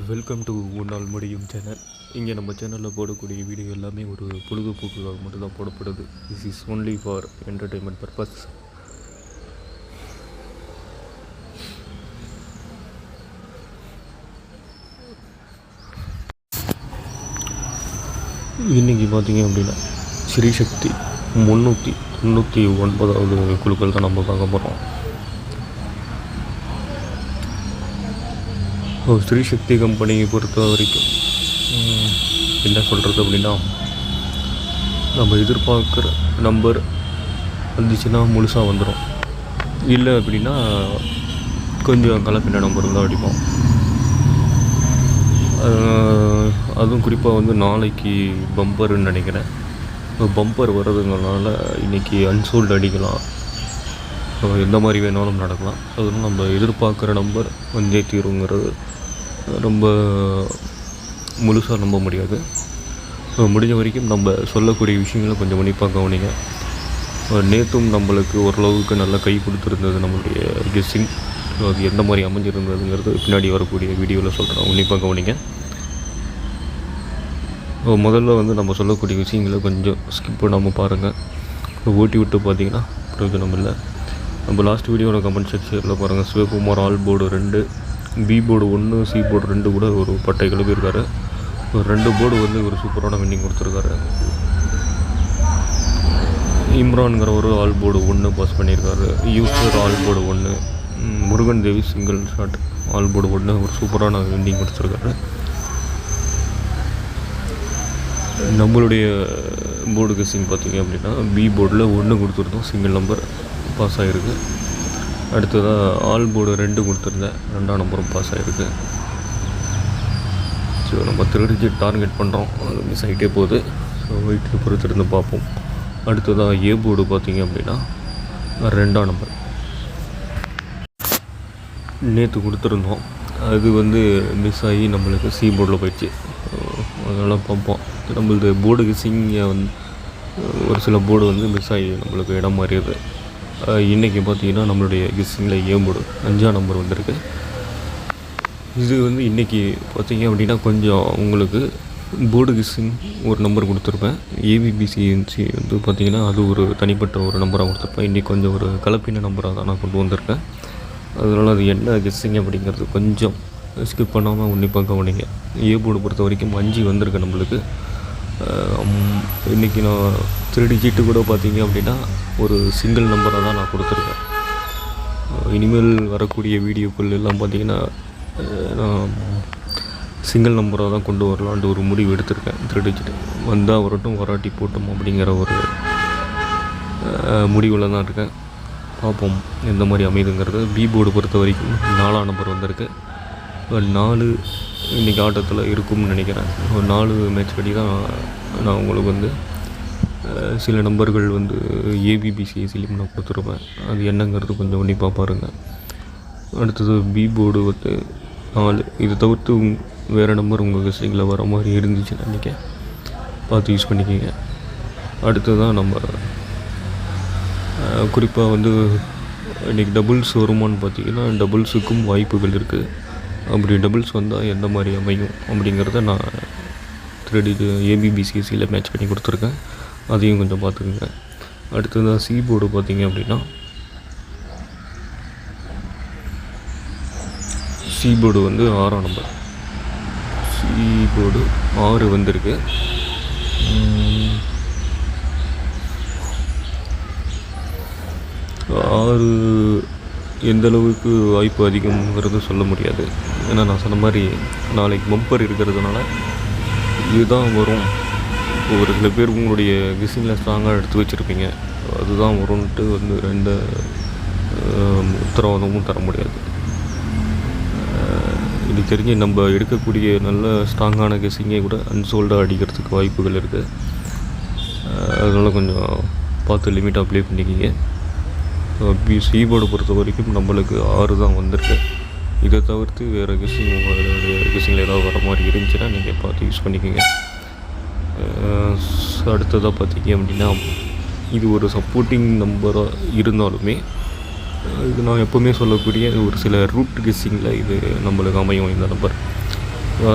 Welcome to உன்னால் முடியும் channel. இங்கே நம்ம சேனலில் போடக்கூடிய வீடியோ எல்லாமே ஒரு பொழுதுபோக்குக்காக மட்டும்தான் போடப்படுது. This is only for entertainment purpose. இன்றைக்கி பார்த்தீங்க அப்படின்னா ஸ்ரீசக்தி 399வது குழுக்கள் தான் நம்ம பார்க்க போகிறோம். ஸ்ரீசக்தி கம்பெனியை பொறுத்த வரைக்கும் என்ன சொல்கிறது அப்படின்னா, நம்ம எதிர்பார்க்குற நம்பர் வந்துச்சுன்னா முழுசாக வந்துடும். இல்லை அப்படின்னா கொஞ்சம் கலப்பின நம்பர் தான் அடிப்போம். அதுவும் குறிப்பாக வந்து நாளைக்கு பம்பருன்னு நினைக்கிறேன். பம்பர் வர்றதுங்கனால இன்றைக்கி அன்சோல்டு அடிக்கலாம், எந்த மாதிரி வேணாலும் நடக்கலாம். அதனால் நம்ம எதிர்பார்க்குற நம்பர் வந்தே தீருங்கிறது ரொம்ப முழுசாக நம்ப முடியாது. முடிஞ்ச வரைக்கும் நம்ம சொல்லக்கூடிய விஷயங்களை கொஞ்சம் உன்னிப்பாக கவனிங்க. நேற்றும் நம்மளுக்கு ஓரளவுக்கு நல்லா கை கொடுத்துருந்தது நம்மளுடைய கெஸ்ஸிங். அது எந்த மாதிரி அமைஞ்சிருந்ததுங்கிறது பின்னாடி வரக்கூடிய வீடியோவில் சொல்கிறேன், உன்னிப்பாக கவனிங்க. முதல்ல வந்து நம்ம சொல்லக்கூடிய விஷயங்களை கொஞ்சம் ஸ்கிப் பண்ணாமல் பாருங்கள். ஓட்டி விட்டு பார்த்தீங்கன்னா பிரயோஜனம் இல்லை. நம்ம லாஸ்ட் வீடியோவில் கமெண்ட் செக்ஷனில் பாருங்கள், சிவகுமார் ஆல் board 2, B board 1, C board 2 கூட ஒரு பட்டை கிளப்பியிருக்காரு. ஒரு 2 போர்டு வந்து ஒரு சூப்பரான வின்னிங் கொடுத்துருக்காரு. இம்ரான்கிற ஒரு ஆல் போர்டு 1 பாஸ் பண்ணியிருக்காரு. யூசர் ஆல் போர்டு 1, முருகன் தேவி சிங்கிள் ஷாட் ஆல் போர்டு 1 ஒரு சூப்பரான வின்னிங் கொடுத்துருக்காரு. நம்மளுடைய போர்டு கெஸ்ஸிங் பார்த்திங்க அப்படின்னா பி போர்டில் 1 கொடுத்துருந்தோம், சிங்கிள் நம்பர் பாஸ் ஆகிருக்கு. அடுத்ததாக ஆல் போர்டு 2 கொடுத்துருந்தேன், 2ஆம் நம்பரும் பாஸ் ஆகிருக்கு. ஸோ நம்ம 3 டிஜிட் டார்கெட் பண்ணுறோம், அது மிஸ் ஆகிட்டே போகுது. ஸோ வெயிட்டு பொறுத்திருந்து பார்ப்போம். அடுத்ததாக ஏ போர்டு பார்த்திங்க அப்படின்னா 2ஆம் நம்பர் நேற்று கொடுத்துருந்தோம், அது வந்து மிஸ் ஆகி நம்மளுக்கு சி போர்டில் போயிடுச்சு. அதனால் பார்ப்போம். நம்மளது போர்டு கெஸ்ஸிங்கை வந்து ஒரு சில போர்டு வந்து மிஸ் ஆகி நம்மளுக்கு இடம் மாறிடுது. இன்றைக்கி பார்த்திங்கன்னா நம்மளுடைய கெஸ்ஸிங்கில் ஏ போர்டு 5ஆம் நம்பர் வந்திருக்கு. இது வந்து இன்றைக்கி பார்த்திங்க அப்படின்னா கொஞ்சம் உங்களுக்கு போர்டு கெஸ்ஸிங் ஒரு நம்பர் கொடுத்துருப்பேன். ஏபிபிசிஎன்சி வந்து பார்த்திங்கன்னா அது ஒரு தனிப்பட்ட ஒரு நம்பராக கொடுத்துருப்பேன். இன்றைக்கி கொஞ்சம் ஒரு கலப்பின நம்பராக தான் நான் கொண்டு வந்திருக்கேன். அதனால் அது என்ன கெஸ்ஸிங் அப்படிங்கிறது கொஞ்சம் ஸ்கிப் பண்ணாமல் உன்னிப்பாக கவனிங்க. ஏ போர்டு பொறுத்த வரைக்கும் 5 வந்திருக்கு நம்மளுக்கு. இன்றைக்கி நான் 3 டிஜிட்டு கூட பார்த்திங்க அப்படின்னா ஒரு சிங்கிள் நம்பராக தான் நான் கொடுத்துருக்கேன். இனிமேல் வரக்கூடிய வீடியோக்கள் எல்லாம் பார்த்திங்கன்னா நான் சிங்கிள் நம்பராக தான் கொண்டு வரலான்ட்டு ஒரு முடிவு எடுத்திருக்கேன். 3 டிஜிட் வந்தால் வரட்டும், வராட்டி போட்டோம் அப்படிங்கிற ஒரு முடிவில் தான் இருக்கேன். பார்ப்போம் எந்த மாதிரி அமைதுங்கிறது. பி போர்டு பொறுத்த வரைக்கும் 4ஆம் நம்பர் வந்திருக்கு. 4 இன்றைக்கி ஆட்டத்தில் இருக்கும்னு நினைக்கிறேன். ஒரு 4 மேட்ச் படி தான் நான் உங்களுக்கு வந்து சில நம்பர்கள் வந்து ஏபிபிசிஎஸ்சிலையும் நான் கொடுத்துருப்பேன். அது என்னங்கிறது கொஞ்சம் உன்னிப்பாக பாருங்கள். அடுத்தது பி போர்டு வந்து 4. இது தவிர்த்து வேறு நம்பர் உங்கள் கெஸ்ஸிங்கில் வர மாதிரி இருந்துச்சுன்னு நினைக்கிறேன், பார்த்து யூஸ் பண்ணிக்கிங்க. அடுத்து தான் நம்ம குறிப்பாக வந்து இன்றைக்கி டபுள்ஸ் வருமானு பார்த்திங்கன்னா டபுள்ஸுக்கும் வாய்ப்புகள் இருக்குது. அப்படி டபுள்ஸ் வந்தால் எந்த மாதிரி அமையும் அப்படிங்கிறத நான் 3D ஏபிபிசிஎஸ்சியில் மேட்ச் பண்ணி கொடுத்துருக்கேன். அதையும் கொஞ்சம் பார்த்துக்குங்க. அடுத்ததாக சி போர்டு பார்த்திங்க அப்படின்னா சி போர்டு வந்து 6ஆம் நம்பர். சி போர்டு 6 வந்திருக்கு. 6 எந்தளவுக்கு வாய்ப்பு அதிகம்ங்கிறது சொல்ல முடியாது. ஏன்னா நான் சொன்ன மாதிரி நாளைக்கு பம்பர் இருக்கிறதுனால இதுதான் வரும். ஒரு சில பேர் உங்களுடைய கெஸ்ஸிங்கில் ஸ்ட்ராங்காக எடுத்து வச்சுருப்பீங்க, அதுதான் வரும்ன்ட்டு வந்து ரெண்டு உத்தரவாதமும் தர முடியாது. இது தெரிஞ்சு நம்ம எடுக்கக்கூடிய நல்ல ஸ்ட்ராங்கான கெஸ்ஸிங்கே கூட அன்சோல்டாக அடிக்கிறதுக்கு வாய்ப்புகள் இருக்குது. அதனால் கொஞ்சம் பார்த்து லிமிட்டாக அப்ளை பண்ணிக்கிங்க. சி போர்டை பொறுத்த வரைக்கும் நம்மளுக்கு 6 தான் வந்திருக்கு. இதை தவிர்த்து வேறு கெஸ்ஸிங் உங்களுடைய கெஸ்ஸிங்கில் ஏதாவது வர மாதிரி இருந்துச்சுன்னா நீங்கள் பார்த்து யூஸ் பண்ணிக்கோங்க. அடுத்ததாக பார்த்திங்க அப்படின்னா இது ஒரு சப்போர்ட்டிங் நம்பராக இருந்தாலுமே இது நான் எப்போவுமே சொல்லக்கூடிய ஒரு சில ரூட் கெஸ்ஸிங்கில் இது நம்மளுக்கு அமையும். இந்த நம்பர்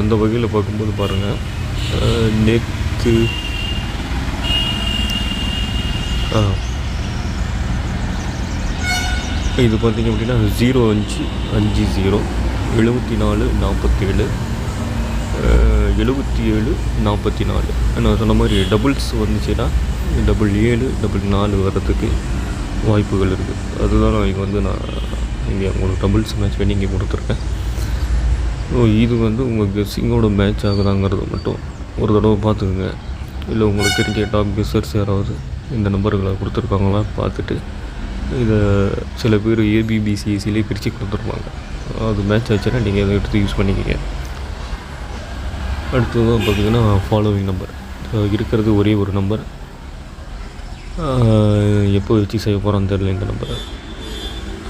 அந்த வகையில் பார்க்கும்போது பாருங்கள், நேற்று இது பார்த்திங்க அப்படின்னா 0550 74 47 77 44. நான் சொன்ன மாதிரி டபுள்ஸ் வந்துச்சுன்னா 77 44 வர்றதுக்கு வாய்ப்புகள் இருக்குது. அதுதான் நான் இங்கே உங்களுக்கு டபுள்ஸ் மேட்ச் பண்ணி இங்கே கொடுத்துருக்கேன். இது உங்கள் கெஸ்ஸிங்கோட மேட்ச் ஆகுதாங்கிறது மட்டும் ஒரு தடவை பார்த்துக்குங்க. இல்லை உங்களுக்கு தெரிஞ்ச டாப் கெஸ்ஸர்ஸ் யாராவது இந்த நம்பர்களை கொடுத்துருக்காங்களா பார்த்துட்டு, இதை சில பேர் ஏபிபிசிஎஸ்சிலே பிரித்து கொடுத்துருப்பாங்க. அது மேட்ச் ஆச்சுன்னா நீங்கள் அதை எடுத்து யூஸ் பண்ணிக்கிங்க. அடுத்ததான் பார்த்திங்கன்னா ஃபாலோவிங் நம்பர் இருக்கிறது ஒரே ஒரு நம்பர். எப்போ வச்சு செய்ய போகிறோன்னு தெரியல இந்த நம்பரை.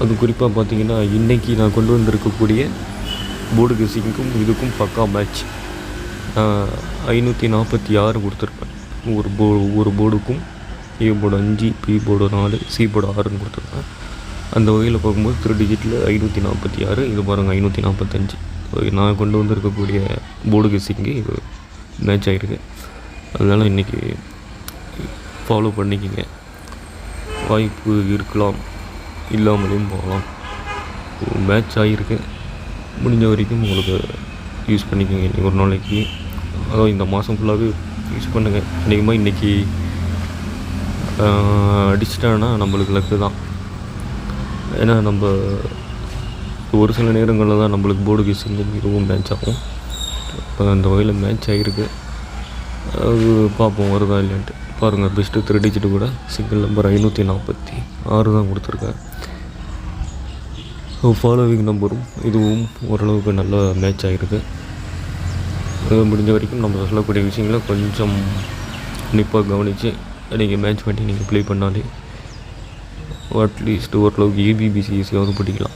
அது குறிப்பாக பார்த்திங்கன்னா இன்றைக்கி நான் கொண்டு வந்திருக்கக்கூடிய போர்டு கெஸ்ஸிங்க்கும் இதுக்கும் பக்கா மேட்ச். 546 கொடுத்துருப்பேன். ஒரு போர்டுக்கும் A board 5, B board 4, C board 6ன்னு கொடுத்துருப்பேன். அந்த வகையில் பார்க்கும்போது 3 டிஜிட்டில் 546, இது பாருங்கள் 545. நான் கொண்டு வந்திருக்கக்கூடிய போர்டு கெஸ்ஸிங்கு இது மேட்ச் ஆகிருக்கு. அதனால் இன்றைக்கி ஃபாலோ பண்ணிக்கிங்க. வாய்ப்பு இருக்கலாம், இல்லாமலேயும் போகலாம். மேட்ச் ஆகிருக்கு, முடிஞ்ச வரைக்கும் உங்களுக்கு யூஸ் பண்ணிக்கோங்க. இன்றைக்கி ஒரு நாளைக்கு, அதாவது இந்த மாதம் ஃபுல்லாகவே யூஸ் பண்ணுங்கள். அதிகமாக இன்றைக்கி அடிச்சிட்டான்னா நம்மளுக்கு லக்கு தான். ஏன்னா நம்ம ஒரு சில நேரங்களில் தான் நம்மளுக்கு போர்டு கெஸ்ஸிங்கும் இதுவும் மேட்ச் ஆகும். இப்போ அந்த வகையில் மேட்ச் ஆகிருக்கு. அது பார்ப்போம் வருதா இல்லைன்ட்டு. பாருங்கள், பெஸ்ட்டு 3 டிஜிட்டு கூட சிங்கிள் நம்பர் 546 தான் கொடுத்துருக்கேன். ஃபாலோவிங் நம்பரும் இதுவும் ஓரளவுக்கு நல்லா மேட்ச் ஆகிருக்கு. முடிஞ்ச வரைக்கும் நம்ம சொல்லக்கூடிய விஷயங்களை கொஞ்சம் உன்னிப்பாக கவனித்து நீங்கள் மேட்ச் பண்ணி நீங்கள் ப்ளே பண்ணாலே அட்லீஸ்ட் ஓரளவுக்கு ஏபிபிசிஎஸ்சியாவது படிக்கலாம்.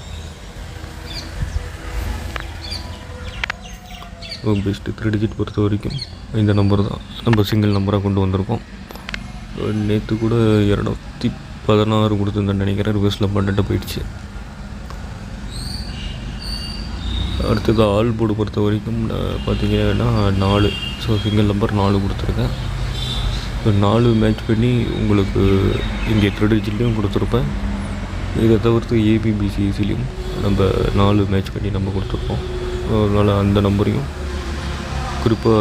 பெஸ்ட்டு 3 டிஜிட் பொறுத்த வரைக்கும் இந்த நம்பர் தான் நம்ம சிங்கிள் நம்பராக கொண்டு வந்திருக்கோம். நேற்று கூட 216 கொடுத்துருந்தேன் நினைக்கிறேன். ரிவர்ஸில் 12 போயிடுச்சு. அடுத்தது ஆல் போர்டு பொறுத்த வரைக்கும் பார்த்திங்கன்னா 4, ஸோ சிங்கிள் நம்பர் 4 கொடுத்துருக்கேன். 4 மேட்ச் பண்ணி உங்களுக்கு இங்கே 3 டிஜிட்லேயும் கொடுத்துருப்பேன். இதை தவிர்த்து ஏபிபிசிஎஸ்சிலையும் நம்ம 4 மேட்ச் பண்ணி நம்ம கொடுத்துருப்போம். அதனால் அந்த நம்பரையும் குறிப்பாக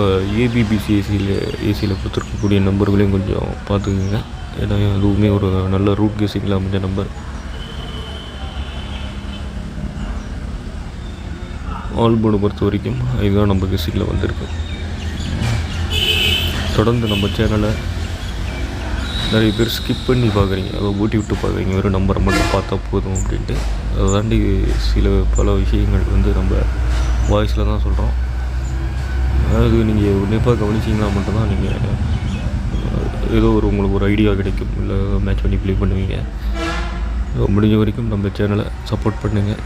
ஏசியில் கொடுத்துருக்கக்கூடிய நம்பர்களையும் கொஞ்சம் பார்த்துக்குங்க. ஏன்னா அதுவுமே ஒரு நல்ல ரூட் கெஸ்ஸிங்கில் அமைஞ்ச நம்பர். ஆல் போர்டு பொறுத்த வரைக்கும் இதுதான் நம்ம கெஸ்ஸிங்கில் வந்திருக்கு. தொடர்ந்து நம்ம சேனலை நிறைய பேர் ஸ்கிப் பண்ணி பார்க்குறீங்க, அதை ஊட்டி விட்டு பார்க்குறீங்க, வெறும் நம்பரை மட்டும் பார்த்தா போதும் அப்படின்ட்டு. அதை தாண்டி பல விஷயங்கள் நம்ம வாய்ஸில் தான் சொல்கிறோம். அதாவது நீங்கள் உன்னிப்பாக கவனிச்சிங்கன்னா மட்டும்தான் நீங்கள் ஏதோ உங்களுக்கு ஒரு ஐடியா கிடைக்கும், இல்லை மேட்ச் பண்ணி ப்ளே பண்ணுவீங்க. முடிஞ்ச வரைக்கும் நம்ம சேனலை சப்போர்ட் பண்ணுங்கள்.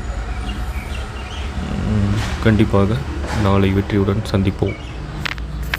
கண்டிப்பாக நாளை வெற்றியுடன் சந்திப்போம்.